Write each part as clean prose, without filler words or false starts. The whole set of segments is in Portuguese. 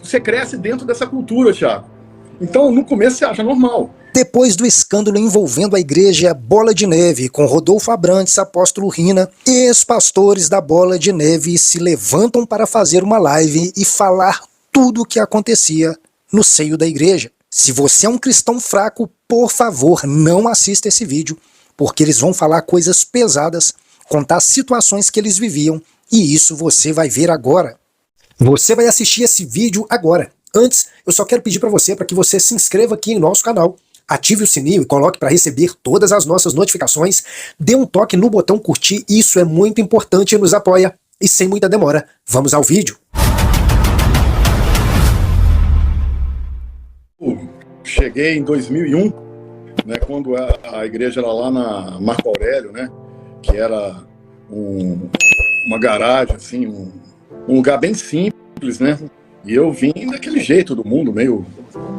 você cresce dentro dessa cultura, Thiago. Então, no começo você acha normal. Depois do escândalo envolvendo a igreja Bola de Neve, com Rodolfo Abrantes, apóstolo Rina, ex-pastores da Bola de Neve se levantam para fazer uma live e falar tudo o que acontecia no seio da igreja. Se você é um cristão fraco, por favor, não assista esse vídeo, porque eles vão falar coisas pesadas, contar situações que eles viviam, e isso você vai ver agora. Você vai assistir esse vídeo agora. Antes, eu só quero pedir para que você se inscreva aqui em nosso canal, ative o sininho e coloque para receber todas as nossas notificações, dê um toque no botão curtir, isso é muito importante e nos apoia. E sem muita demora, vamos ao vídeo. Cheguei em 2001, né, quando a igreja era lá na Marco Aurélio, né, que era uma garagem, assim, um lugar bem simples, né, e eu vim daquele jeito do mundo, meio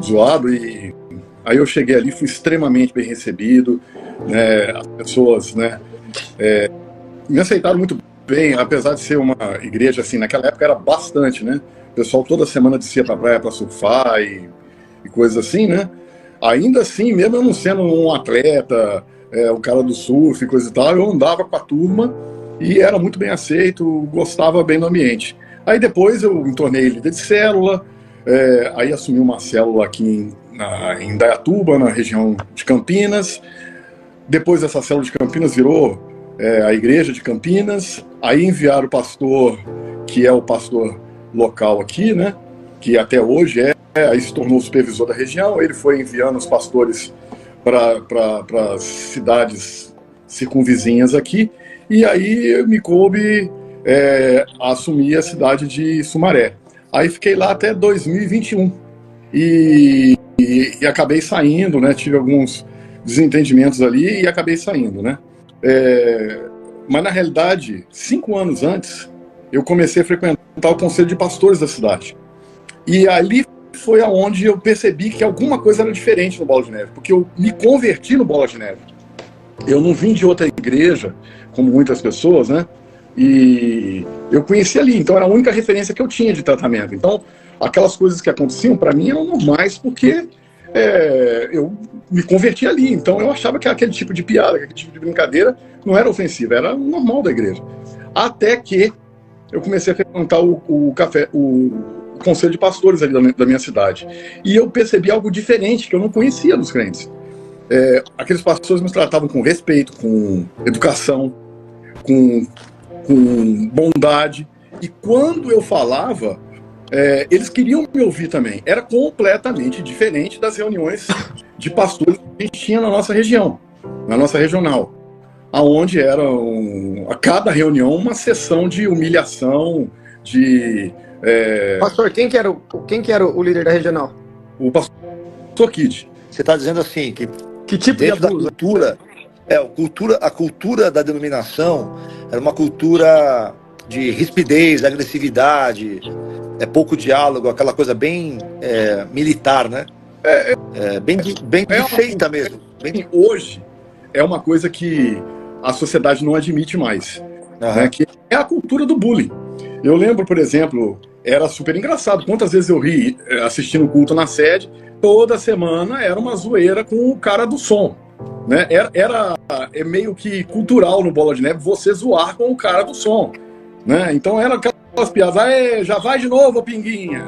zoado, e aí eu cheguei ali, fui extremamente bem recebido, né, as pessoas, né, me aceitaram muito bem, apesar de ser uma igreja, assim, naquela época era bastante, né, o pessoal toda semana descia pra praia pra surfar e coisas assim, né? Ainda assim, mesmo eu não sendo um atleta, o cara do surf e coisa e tal, eu andava com a turma e era muito bem aceito, gostava bem do ambiente. Aí depois eu me tornei líder de célula, aí assumi uma célula aqui em Indaiatuba, na região de Campinas. Depois essa célula de Campinas virou a igreja de Campinas. Aí enviaram o pastor, que é o pastor local aqui, né? Que até hoje aí se tornou supervisor da região. Ele foi enviando os pastores para as cidades circunvizinhas aqui, e aí me coube assumir a cidade de Sumaré. Aí fiquei lá até 2021 e acabei saindo, né? Tive alguns desentendimentos ali e acabei saindo, né? Mas na realidade, 5 anos antes, eu comecei a frequentar o conselho de pastores da cidade. E ali foi aonde eu percebi que alguma coisa era diferente no Bola de Neve, porque eu me converti no Bola de Neve. Eu não vim de outra igreja, como muitas pessoas, né? E eu conheci ali, então era a única referência que eu tinha de tratamento. Então, aquelas coisas que aconteciam para mim eram normais, porque eu me converti ali. Então, eu achava que aquele tipo de piada, aquele tipo de brincadeira não era ofensiva, era normal da igreja. Até que eu comecei a frequentar o conselho de pastores ali da minha cidade. E eu percebi algo diferente que eu não conhecia dos crentes. Aqueles pastores me tratavam com respeito, com educação, com bondade. E quando eu falava, eles queriam me ouvir também. Era completamente diferente das reuniões de pastores que a gente tinha na nossa região, na nossa regional, aonde era a cada reunião uma sessão de humilhação, de... Pastor, quem que era o líder da regional? O pastor Kid. Você está dizendo assim, que tipo de dentro abuso? da cultura, a cultura da denominação era uma cultura de rispidez, agressividade, pouco diálogo, aquela coisa bem militar, né? Bem de seita mesmo. Hoje é uma coisa que a sociedade não admite mais, né? Que é a cultura do bullying. Eu lembro, por exemplo, era super engraçado. Quantas vezes eu ri assistindo o culto na sede, toda semana era uma zoeira com o cara do som, né? É meio que cultural no Bola de Neve você zoar com o cara do som, né? Então era aquelas piadas, já vai de novo, Pinguinha.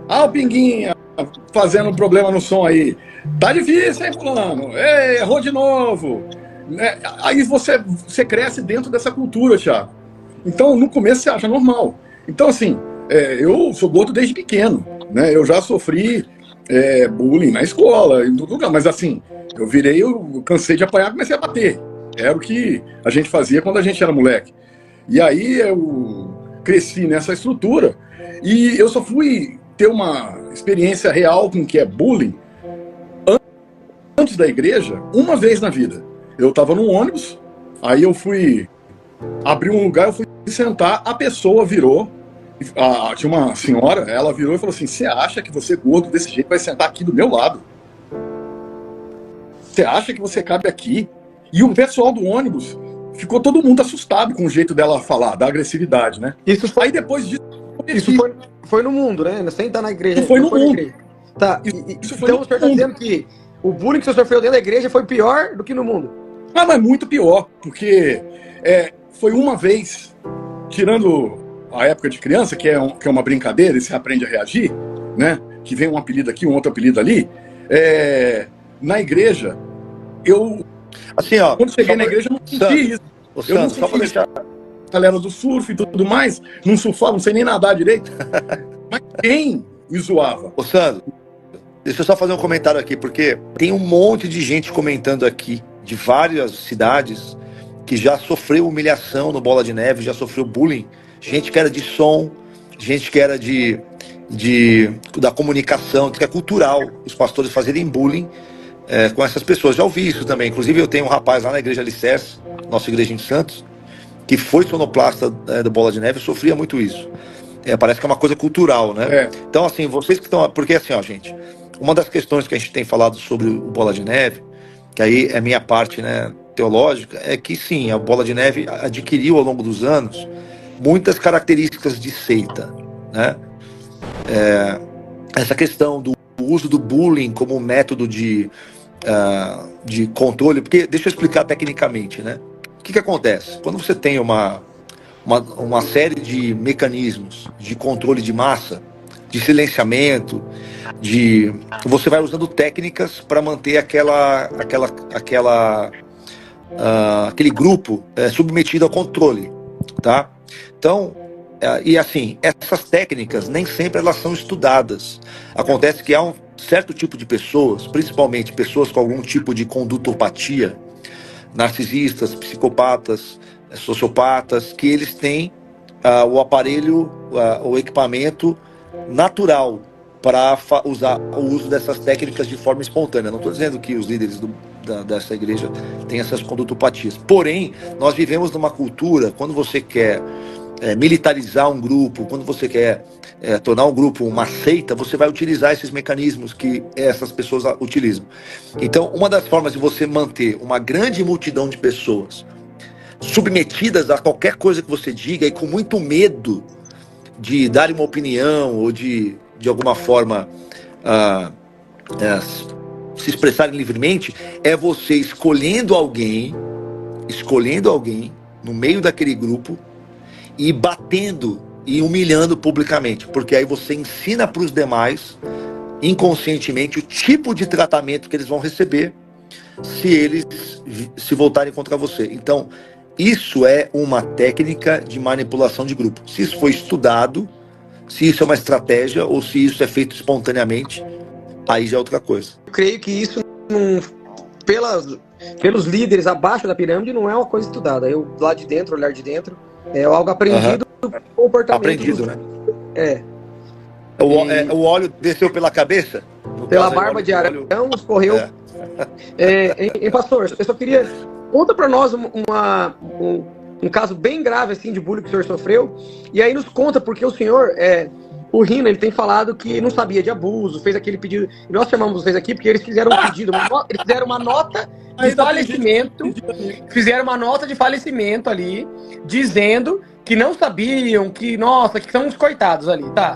O Pinguinha fazendo um problema no som aí. Tá difícil, hein, fulano? Errou de novo. Aí você cresce dentro dessa cultura, Thiago. Então, no começo você acha normal. Então, assim, eu sou gordo desde pequeno, né? Eu já sofri bullying na escola, em todo lugar. Mas, assim, eu cansei de apanhar e comecei a bater. Era o que a gente fazia quando a gente era moleque. E aí eu cresci nessa estrutura e eu só fui ter uma experiência real com o que é bullying antes da igreja, uma vez na vida. Eu estava num ônibus, aí eu fui abrir um lugar, eu fui sentar, a pessoa virou, tinha uma senhora, ela virou e falou assim: você acha que você gordo desse jeito vai sentar aqui do meu lado? Você acha que você cabe aqui? E o pessoal do ônibus ficou todo mundo assustado com o jeito dela falar, da agressividade, né? Aí depois disso Isso foi no mundo, né? Sem estar na igreja. Isso foi no mundo. Tá. Isso foi então no o senhor está dizendo que o bullying que o senhor sofreu dentro da igreja foi pior do que no mundo? Ah, mas muito pior, porque foi uma vez, tirando a época de criança, que é uma brincadeira e você aprende a reagir, né? Que vem um apelido aqui, um outro apelido ali. Na igreja, assim, ó, quando cheguei na igreja, eu não senti isso. Eu não só para deixar a galera do surf e tudo mais, não surfava, não sei nem nadar direito. Mas quem me zoava? Ô, Sandro, deixa eu só fazer um comentário aqui, porque tem um monte de gente comentando aqui, de várias cidades, que já sofreu humilhação no Bola de Neve, já sofreu bullying. Gente que era de som, gente que era da comunicação, que é cultural, os pastores fazerem bullying com essas pessoas. Já ouvi isso também. Inclusive, eu tenho um rapaz lá na igreja Alicerce, nossa igreja em Santos, que foi sonoplasta do Bola de Neve e sofria muito isso. Parece que é uma coisa cultural, né? Então, assim, vocês que estão... Porque, assim, ó, gente, uma das questões que a gente tem falado sobre o Bola de Neve, que aí é minha parte, né, teológica, é que, sim, a Bola de Neve adquiriu, ao longo dos anos, muitas características de seita, né? Essa questão do uso do bullying como método de controle, porque, deixa eu explicar tecnicamente, né? O que acontece? Quando você tem uma série de mecanismos de controle de massa, de silenciamento, você vai usando técnicas para manter aquele grupo submetido ao controle, tá? Então, e assim, essas técnicas nem sempre elas são estudadas. Acontece que há um certo tipo de pessoas, principalmente pessoas com algum tipo de condutopatia, narcisistas, psicopatas, sociopatas, que eles têm o aparelho, o equipamento natural para usar o uso dessas técnicas de forma espontânea. Não estou dizendo que os líderes dessa igreja têm essas condutopatias. Porém, nós vivemos numa cultura, quando você quer militarizar um grupo, quando você quer tornar um grupo uma seita, você vai utilizar esses mecanismos que essas pessoas utilizam. Então, uma das formas de você manter uma grande multidão de pessoas submetidas a qualquer coisa que você diga e com muito medo de dar uma opinião ou de alguma forma se expressarem livremente, é você escolhendo alguém no meio daquele grupo e batendo e humilhando publicamente, porque aí você ensina para os demais, inconscientemente, o tipo de tratamento que eles vão receber se eles se voltarem contra você. Então, isso é uma técnica de manipulação de grupo. Se isso foi estudado, se isso é uma estratégia ou se isso é feito espontaneamente, aí já é outra coisa. Eu creio que isso, pelos líderes abaixo da pirâmide, não é uma coisa estudada. Eu, lá de dentro, olhar de dentro, é algo aprendido do comportamento. Aprendido, né? O óleo desceu pela cabeça? Pela barba de Arão, escorreu. Pastor, eu só queria... Conta pra nós um caso bem grave assim, de bullying que o senhor sofreu. E aí nos conta, porque o senhor, o Rina, ele tem falado que não sabia de abuso, fez aquele pedido. E nós chamamos vocês aqui porque eles fizeram um pedido, eles fizeram uma nota de falecimento. Fizeram uma nota de falecimento ali, dizendo que não sabiam, que, nossa, que são uns coitados ali, tá?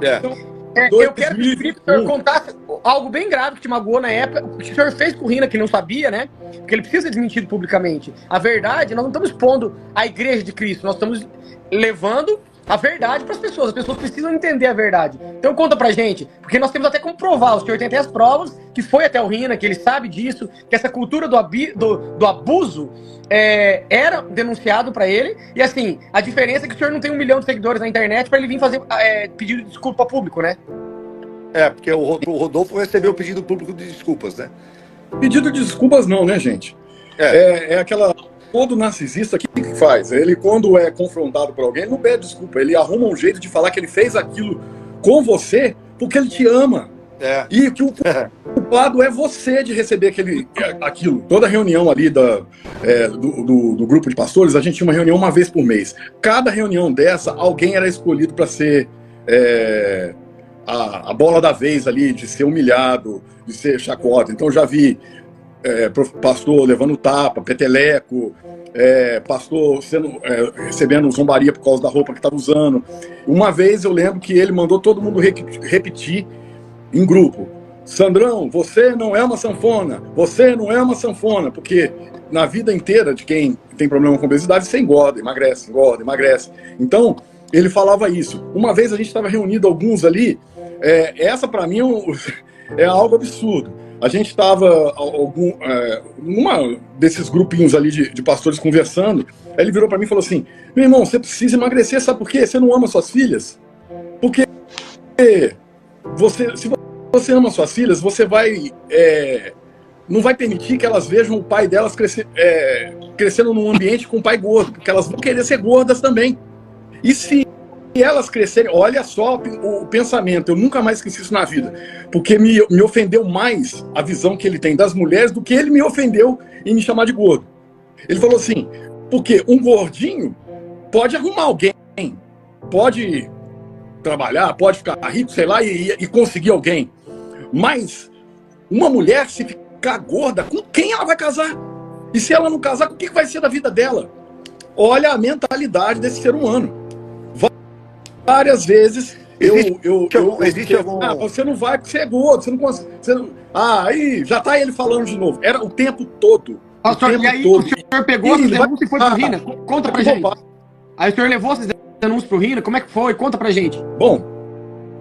Eu quero que o senhor contasse algo bem grave que te magoou na época, o que o senhor fez com o Rina, que não sabia, né? Porque ele precisa ser desmentido publicamente. A verdade, nós não estamos expondo a igreja de Cristo, nós estamos levando a verdade para as pessoas precisam entender a verdade. Então conta pra gente, porque nós temos até como provar, o senhor tem até as provas, que foi até o Rina, que ele sabe disso, que essa cultura do abuso era denunciado para ele, e assim, a diferença é que o senhor não tem 1 milhão de seguidores na internet para ele vir fazer pedido de desculpa público, né? Porque o Rodolfo recebeu o pedido público de desculpas, né? Pedido de desculpas não, né, gente? É aquela... Todo narcisista, o que faz? Ele, quando é confrontado por alguém, ele não pede desculpa. Ele arruma um jeito de falar que ele fez aquilo com você porque ele te ama. E que o culpado é você de receber aquilo. Toda reunião ali do grupo de pastores, a gente tinha uma reunião uma vez por mês. Cada reunião dessa, alguém era escolhido para ser a bola da vez ali, de ser humilhado, de ser chacota. Então já vi pastor levando tapa, peteleco, pastor recebendo zombaria por causa da roupa que estava usando. Uma vez eu lembro que ele mandou todo mundo repetir em grupo: Sandrão, você não é uma sanfona, você não é uma sanfona, porque na vida inteira de quem tem problema com obesidade, você engorda, emagrece, engorda, emagrece. Então, ele falava isso. Uma vez a gente estava reunido alguns ali, essa para mim é algo absurdo. A gente estava numa desses grupinhos ali de pastores conversando, aí ele virou para mim e falou assim: meu irmão, você precisa emagrecer, sabe por quê? Você não ama suas filhas? Porque se você ama suas filhas, você não vai permitir que elas vejam o pai delas crescendo num ambiente com um pai gordo, porque elas vão querer ser gordas também. E se elas crescerem, olha só o pensamento, eu nunca mais esqueci isso na vida, porque me ofendeu mais a visão que ele tem das mulheres do que ele me ofendeu em me chamar de gordo. Ele falou assim: porque um gordinho pode arrumar alguém, pode trabalhar, pode ficar rico, sei lá, e conseguir alguém, mas uma mulher, se ficar gorda, com quem ela vai casar? E se ela não casar, o que vai ser da vida dela? Olha a mentalidade desse ser humano. Várias vezes existe algum... você não vai porque você é gordo, você não consegue. Aí já tá ele falando de novo. Era o tempo todo. Pastor, e aí o senhor pegou as denúncias e foi pro Rina? Conta pra gente. Aí o senhor levou essas denúncias pro Rina? Como é que foi? Conta pra gente. Bom,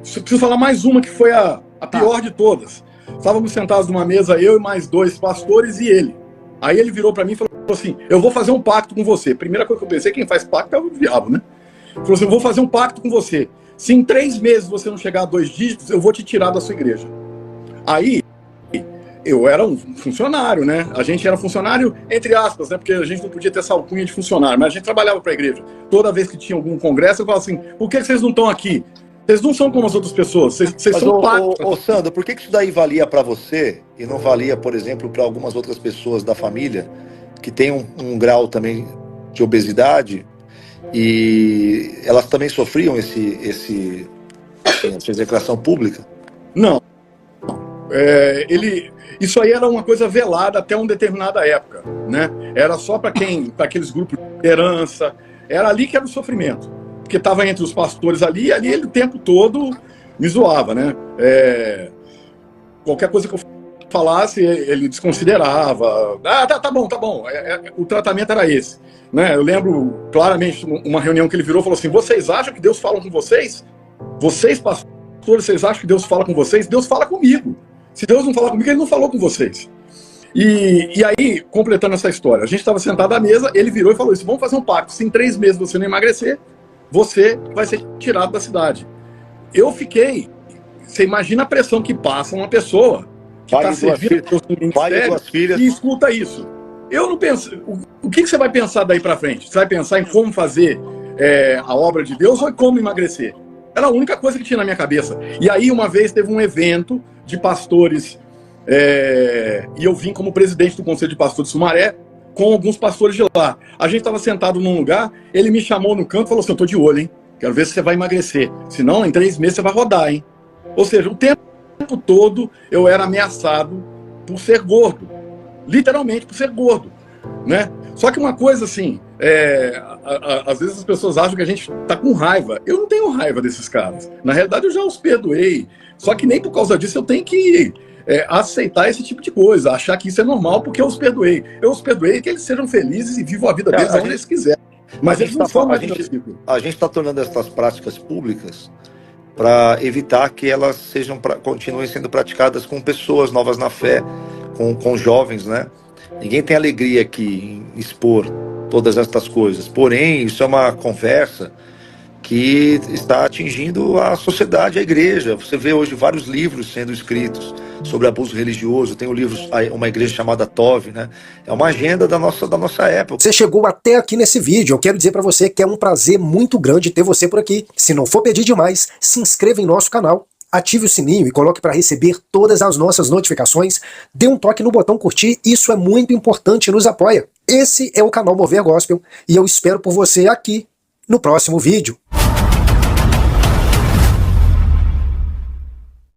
preciso falar mais uma que foi a pior de todas. Estávamos sentados numa mesa, eu e mais 2 pastores e ele. Aí ele virou pra mim e falou assim: eu vou fazer um pacto com você. Primeira coisa que eu pensei, quem faz pacto é o diabo, né? Ele falou assim: eu vou fazer um pacto com você. Se em 3 meses você não chegar a 2 dígitos, eu vou te tirar da sua igreja. Aí, eu era um funcionário, né? A gente era funcionário, entre aspas, né? Porque a gente não podia ter essa alcunha de funcionário, mas a gente trabalhava para a igreja. Toda vez que tinha algum congresso, eu falava assim: por que vocês não estão aqui? Vocês não são como as outras pessoas, vocês são pactos. Ô, Sandro, por que isso daí valia para você e não valia, por exemplo, para algumas outras pessoas da família que tem um grau também de obesidade e elas também sofriam essa execração pública? Não. Isso aí era uma coisa velada até uma determinada época, né? Era só para aqueles grupos de liderança, era ali que era o sofrimento, porque estava entre os pastores ali, e ali ele o tempo todo me zoava, né? Qualquer coisa que eu falasse, ele desconsiderava. Tá bom. O tratamento era esse, né? Eu lembro claramente uma reunião que ele virou e falou assim: vocês acham que Deus fala com vocês? Vocês, pastores, vocês acham que Deus fala com vocês? Deus fala comigo. Se Deus não falar comigo, ele não falou com vocês. E aí, completando essa história, a gente estava sentado à mesa, ele virou e falou isso: vamos fazer um pacto, se em 3 meses você não emagrecer, você vai ser tirado da cidade. Eu fiquei... Você imagina a pressão que passa uma pessoa que está servindo no ministério e escuta isso. Eu não penso... O que você vai pensar daí para frente? Você vai pensar em como fazer a obra de Deus ou em como emagrecer? Era a única coisa que tinha na minha cabeça. E aí, uma vez, teve um evento de pastores, e eu vim como presidente do Conselho de Pastores de Sumaré, com alguns pastores de lá. A gente estava sentado num lugar, ele me chamou no canto e falou assim: eu tô de olho, hein? Quero ver se você vai emagrecer. Senão, em 3 meses, você vai rodar, hein? Ou seja, o tempo todo eu era ameaçado por ser gordo. Literalmente, por ser gordo, né? Só que uma coisa assim, às vezes as pessoas acham que a gente tá com raiva. Eu não tenho raiva desses caras. Na realidade, eu já os perdoei. Só que nem por causa disso eu tenho que aceitar esse tipo de coisa, achar que isso é normal porque eu os perdoei. Eu os perdoei que eles sejam felizes e vivam a vida deles onde eles quiserem. Mas eles não são mais do meu ciclo. A gente está tornando essas práticas públicas para evitar que elas continuem sendo praticadas com pessoas novas na fé, com jovens, né? Ninguém tem alegria aqui em expor todas estas coisas. Porém, isso é uma conversa que está atingindo a sociedade, a igreja. Você vê hoje vários livros sendo escritos sobre abuso religioso. Tem o livro Uma Igreja Chamada Tove, né? É uma agenda da nossa época. Você chegou até aqui nesse vídeo. Eu quero dizer para você que é um prazer muito grande ter você por aqui. Se não for pedir demais, se inscreva em nosso canal, ative o sininho e coloque para receber todas as nossas notificações. Dê um toque no botão curtir, isso é muito importante e nos apoia. Esse é o canal Mover Gospel e eu espero por você aqui no próximo vídeo.